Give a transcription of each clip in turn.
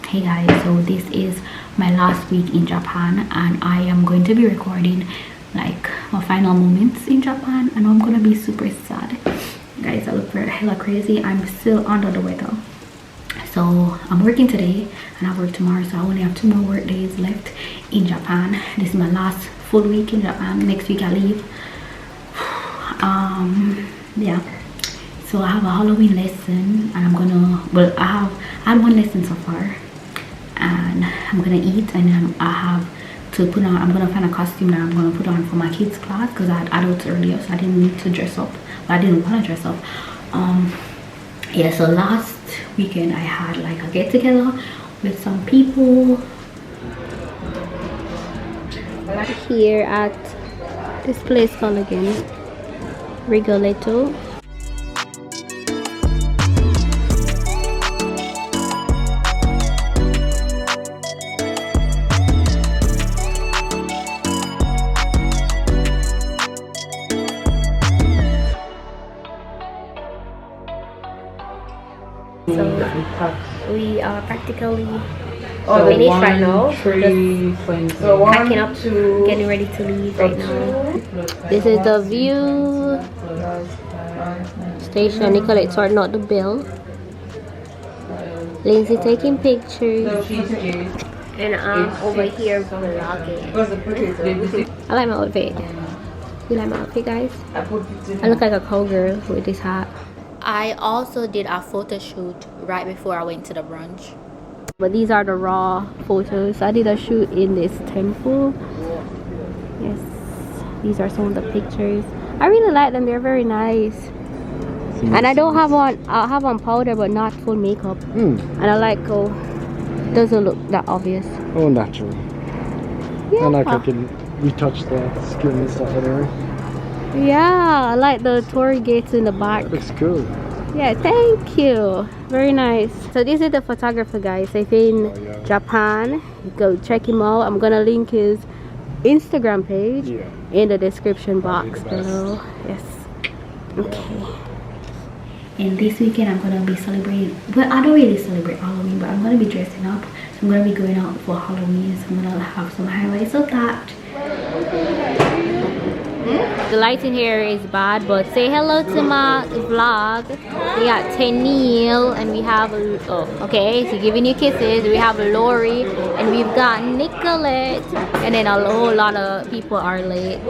Hey guys, so this is my last week in Japan and I am going to be recording like my final moments in Japan. I know I'm gonna be super sad. Guys, I look hella crazy. I'm still under the weather. So I'm working today and I work tomorrow, so I only have 2 more work days left in Japan. This is my last full week in Japan. Next week I leave. Yeah, so I have a Halloween lesson and I'm gonna, well, I had 1 lesson so far and I'm gonna eat, and then I have to put on, I'm gonna find a costume that I'm gonna put on for my kids class because I had adults earlier, so I didn't need to dress up, but I didn't want to dress up. Yeah, so last weekend I had like a get together with some people here at this place called again 𝐦𝐤𝐤𝐞. So we are practically finished right now. So packing up, getting ready to leave right now. This is the view station. They collect sorting out the bill. Lindsay taking pictures, and I'm over here vlogging. I like my outfit. You like my outfit, guys? I look like a cowgirl with this hat. I also did a photo shoot right before I went to the brunch. But these are the raw photos. I did a shoot in this temple. Yes, these are some of the pictures. I really like them. They're very nice. And I don't have on, I have on powder but not full makeup. And I like how it doesn't look that obvious. Oh, natural. Yeah. And like I can retouch the skin and stuff anyway. Yeah, I like the torii gates in the back. That looks cool. Yeah, thank you. Very nice. So this is the photographer, guys. If you're in Japan, go check him out. I'm gonna link his Instagram page in the description box below. Yes. Okay. And this weekend I'm gonna be celebrating, well, I don't really celebrate Halloween, but I'm gonna be dressing up. So I'm gonna be going out for Halloween, so I'm gonna have some highlights of that. The lighting here is bad, but say hello to my vlog. We got Tenille and we have, oh, okay, so giving you kisses. We have Lori and we've got Nicolette, and then a whole lot of people are late.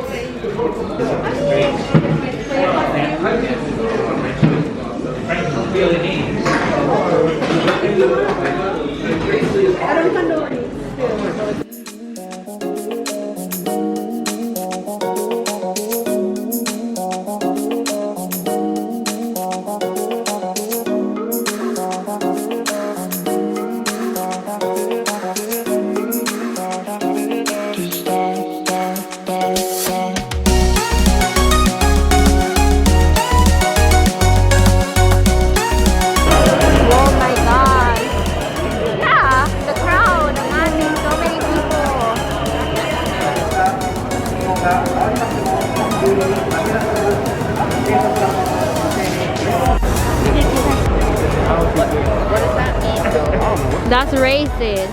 That's racist.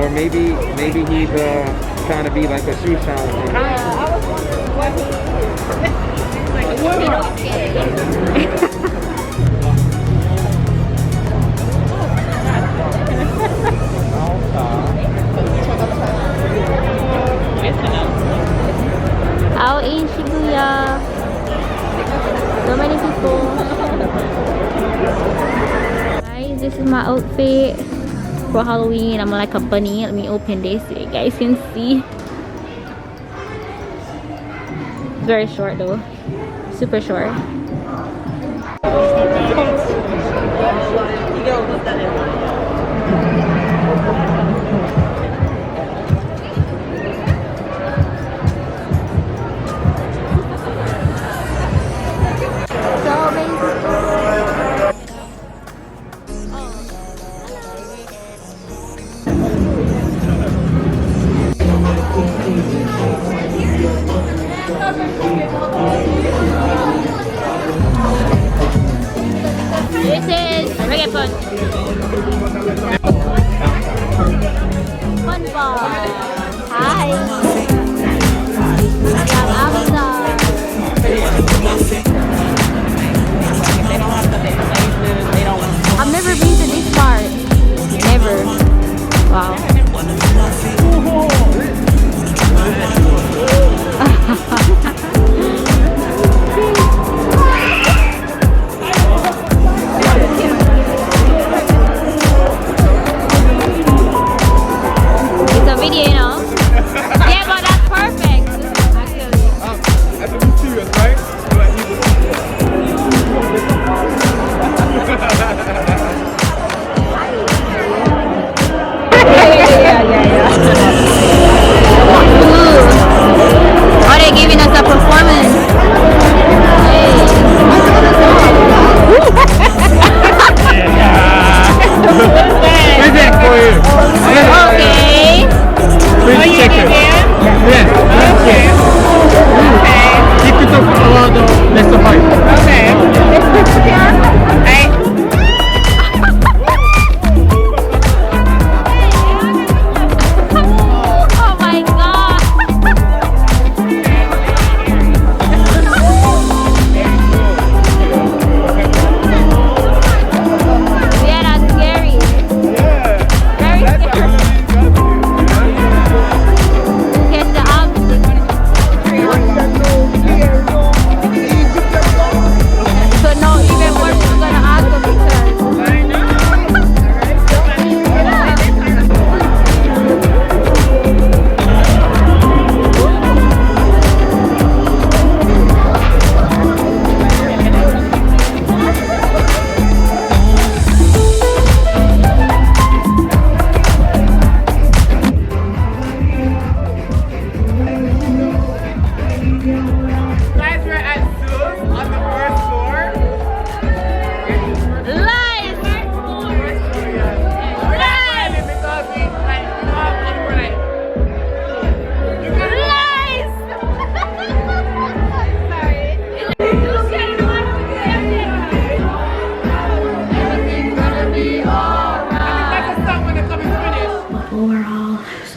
Or maybe he's trying to be like a shoe shine. Out in Shibuya, so many people. Guys, this is my outfit for Halloween. I'm like a bunny. Let me open this so you guys can see. It's very short though, super short.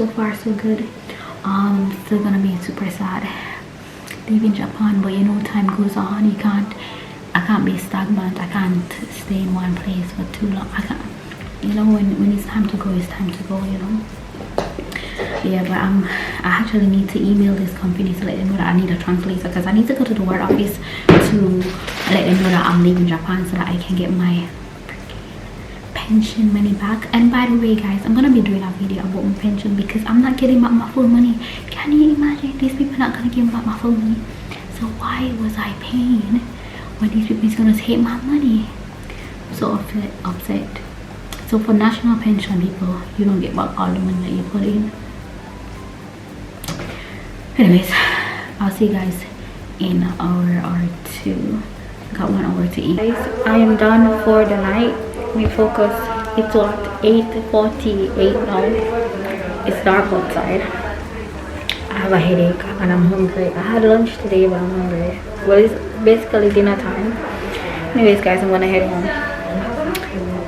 so far so good. Still gonna be super sad leaving Japan, but you know, time goes on. I can't be stagnant. I can't stay in one place for too long. I can't, you know, when it's time to go, it's time to go, you know. Yeah, but I actually need to email this company to let them know that I need a translator, because I need to go to the word office to let them know that I'm leaving Japan so that I can get my pension money back. And by the way guys, I'm gonna be doing a video about my pension because I'm not getting back my full money. Can you imagine? These people not gonna give back my full money, so why was I paying when these people is gonna take my money? I'm so upset. So for national pension people, you don't get back all the money that you put in. Anyways, I'll see you guys in an hour or two. Got 1 hour to eat. Guys, I am done for the night. We focus. It's what, 8:48 now. It's dark outside. I have a headache and I'm hungry. I had lunch today, but I'm hungry. Well, it's basically dinner time. Anyways guys, I'm gonna head home.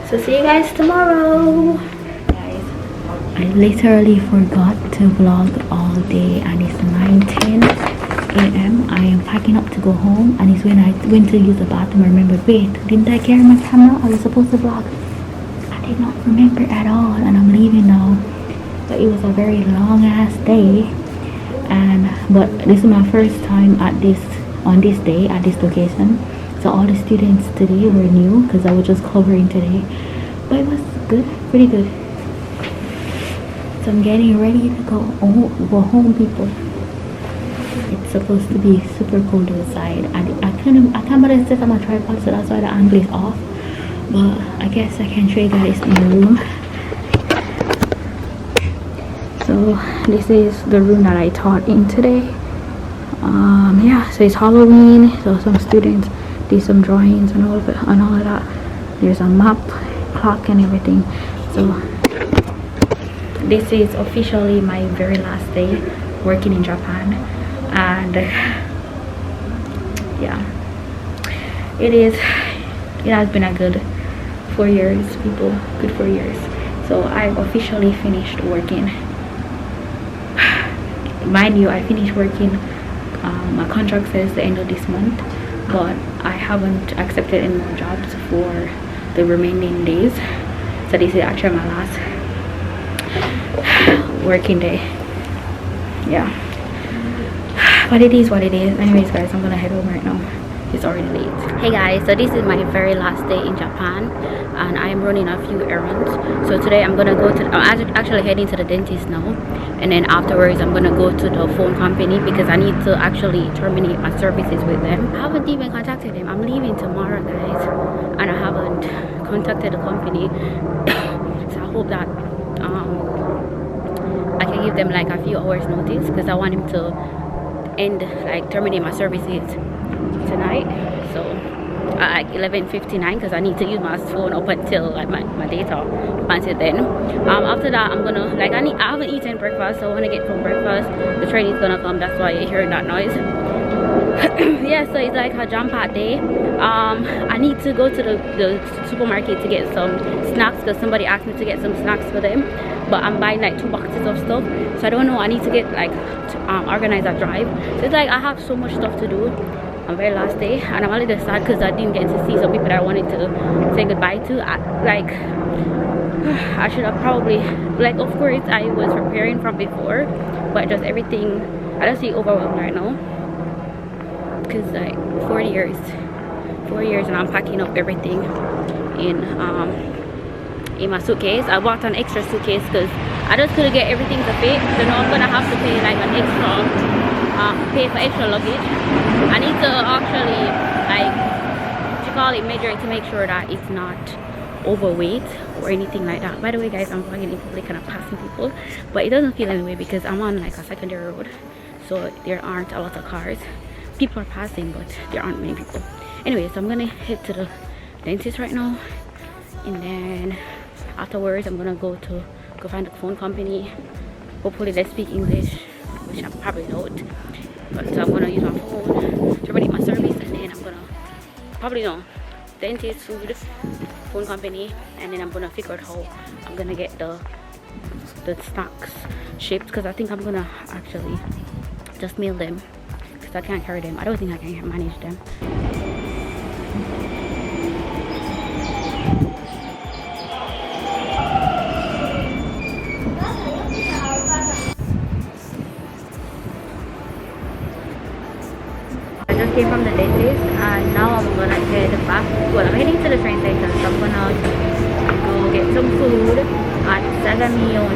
So see you guys tomorrow. Guys, I literally forgot to vlog all day and it's 9:10 a.m. I am packing up to go home, and it's when I went to use the bathroom I remembered, wait, didn't I carry my camera? I was supposed to vlog. I did not remember at all, and I'm leaving now. But it was a very long ass day, but this is my first time on this day at this location. So all the students today were new because I was just covering today, but it was good, pretty good. So I'm getting ready to go home people. It's supposed to be super cold outside. I can't bother set up my tripod, so that's why the angle is off. But I guess I can show you guys in the room. So this is the room that I taught in today. Yeah, so it's Halloween, so some students did some drawings and all of that. There's a map, clock and everything. So this is officially my very last day working in Japan. And yeah, it has been a good 4 years people, good 4 years. So I've officially finished working. Mind you, I finished working, my contract says the end of this month, but I haven't accepted any more jobs for the remaining days. So this is actually my last working day. Yeah, but it is what it is. Anyways guys, I'm gonna head home right now. It's already late. Hey guys, so this is my very last day in Japan and I am running a few errands. So today I'm gonna go to, I'm actually heading to the dentist now, and then afterwards I'm gonna go to the phone company because I need to actually terminate my services with them. I haven't even contacted them. I'm leaving tomorrow guys, and I haven't contacted the company. So I hope that I can give them like a few hours notice, because I want him to terminate my services tonight. So at 11:59, because I need to use my phone up until like my data up until then. After that I'm gonna I haven't eaten breakfast, so I want to get some breakfast. The train is gonna come, that's why you're hearing that noise. Yeah, so it's like a jam-packed day. I need to go to the supermarket to get some snacks, because somebody asked me to get some snacks for them, but I'm buying like 2 boxes of stuff, so I don't know. I need to get organize a drive. So it's like I have so much stuff to do on very last day, and I'm a little sad because I didn't get to see some people that I wanted to say goodbye to. I should have probably, of course I was preparing from before, but just everything, I just feel overwhelmed right now, because 4 years and I'm packing up everything in my suitcase. I bought an extra suitcase because I just couldn't get everything to fit. So now I'm gonna have to pay an extra pay for extra luggage. I need to actually measure it to make sure that it's not overweight or anything like that. By the way guys, I'm vlogging in public and I'm passing people, but it doesn't feel anyway because I'm on a secondary road, so there aren't a lot of cars. People are passing, but there aren't many people. Anyway, so I'm gonna head to the dentist right now, and then afterwards I'm gonna go find the phone company. Hopefully they speak English, which I probably don't, but so I'm gonna use my phone, terminate my service, and then I'm gonna probably dentist, food, phone company, and then I'm gonna figure out how I'm gonna get the the snacks shipped, because I think I'm gonna actually just mail them because I can't carry them. I don't think I can manage them. I just came from the dentist and now I'm gonna head back. Well, I'm heading to the train station, so I'm gonna go get some food at 𝐦𝐨𝐫𝐞,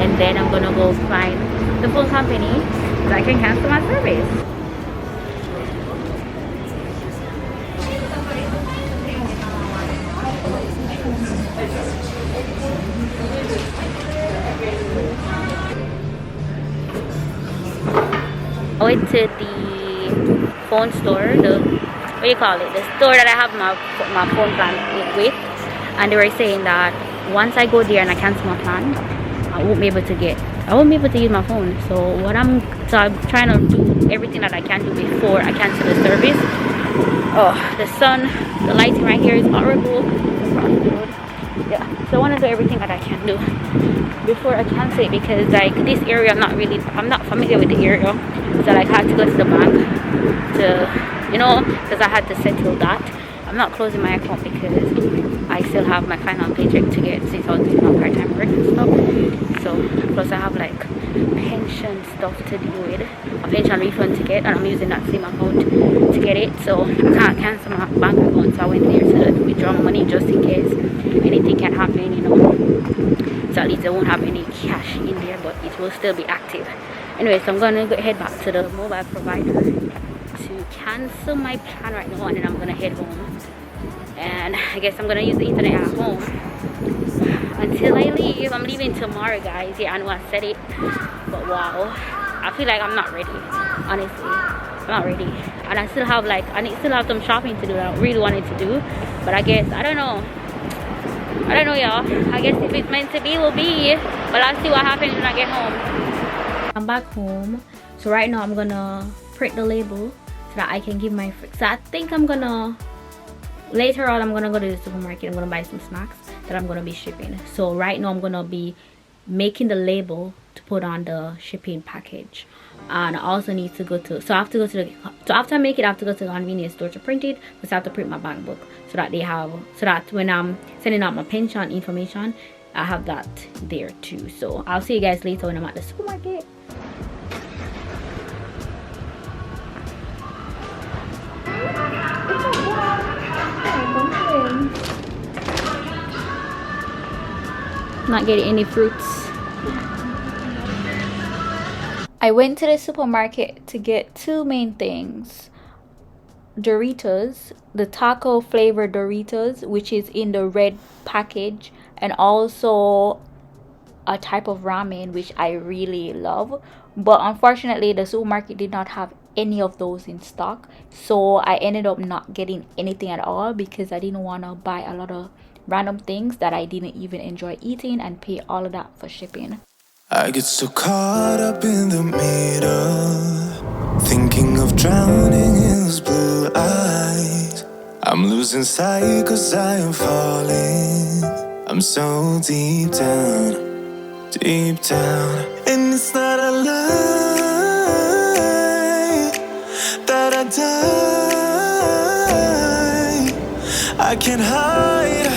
and then I'm gonna go find the phone company so I can cancel my service. I went to the phone store, the what do you call it, the store that I have my phone plan with, and they were saying that once I go there and I cancel my plan, I won't be able to use my phone. So I'm trying to do everything that I can do before I cancel the service. Oh, the lighting right here is horrible. Yeah, so I want to do everything that I can do before I cancel it, because like this area I'm not familiar with the area, so like I had to go to the bank to, you know, because I had to settle that. I'm not closing my account because I still have my final paycheck to get, since I was doing my part-time work and stuff. So plus I have like pension stuff to deal with, a pension refund to get, and I'm using that same account to get it, so I can't cancel my bank account. So I went there to withdraw money just in case anything can happen, you know. So at least I won't have any cash in there, but it will still be active. Anyway, so I'm gonna head back to the mobile provider to cancel my plan right now, and then I'm gonna head home. And I guess I'm gonna use the internet at home until I leave. I'm leaving tomorrow, guys. Yeah, I know I said it, but wow, I feel like I'm not ready. Honestly, I'm not ready, and I still have some shopping to do that I really wanted to do. But I guess I don't know, y'all. I guess if it's meant to be, will be. But I'll see what happens when I get home. I'm back home, so right now I'm gonna print the label so that I can give my friends. So I think later on I'm gonna go to the supermarket. I'm gonna buy some snacks that I'm gonna be shipping. So right now I'm gonna be making the label to put on the shipping package, and I also need to go to, so after I make it, I have to go to the convenience store to print it, because I have to print my bank book so that when I'm sending out my pension information, I have that there too. So I'll see you guys later when I'm at the supermarket. Not getting any fruits. I went to the supermarket to get two main things: Doritos, the taco flavor Doritos, which is in the red package, and also a type of ramen which I really love. But unfortunately the supermarket did not have any of those in stock, so I ended up not getting anything at all, because I didn't want to buy a lot of random things that I didn't even enjoy eating and pay all of that for shipping. I get so caught up in the middle, thinking of drowning in those blue eyes. I'm losing sight 'cause I am falling. I'm so deep down, and it's not a lie that I die. I can't hide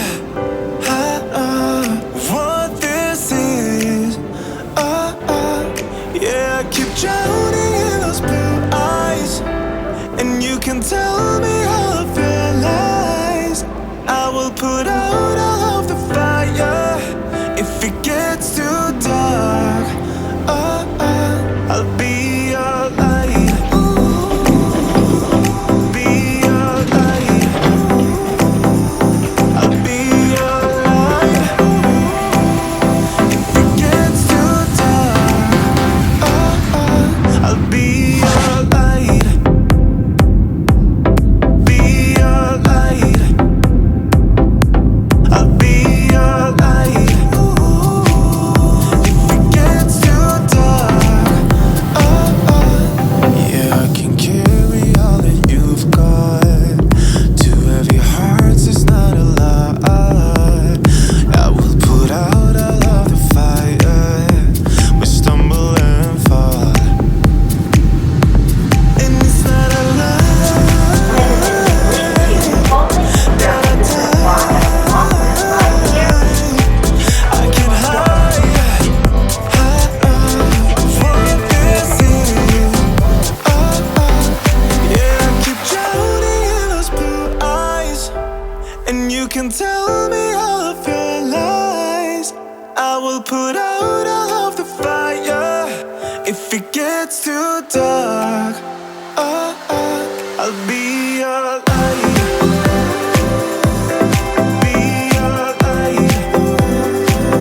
what this is. Yeah, I keep drowning in those blue eyes, and you can tell me all of your lies. I will put out all of the fire if it gets too dark. I'll be your light. Be your light. I'll be your light. If it gets too dark, I'll be your light. Be your light. I'll be your light. If it out all of the fire. If it gets too dark, I'll be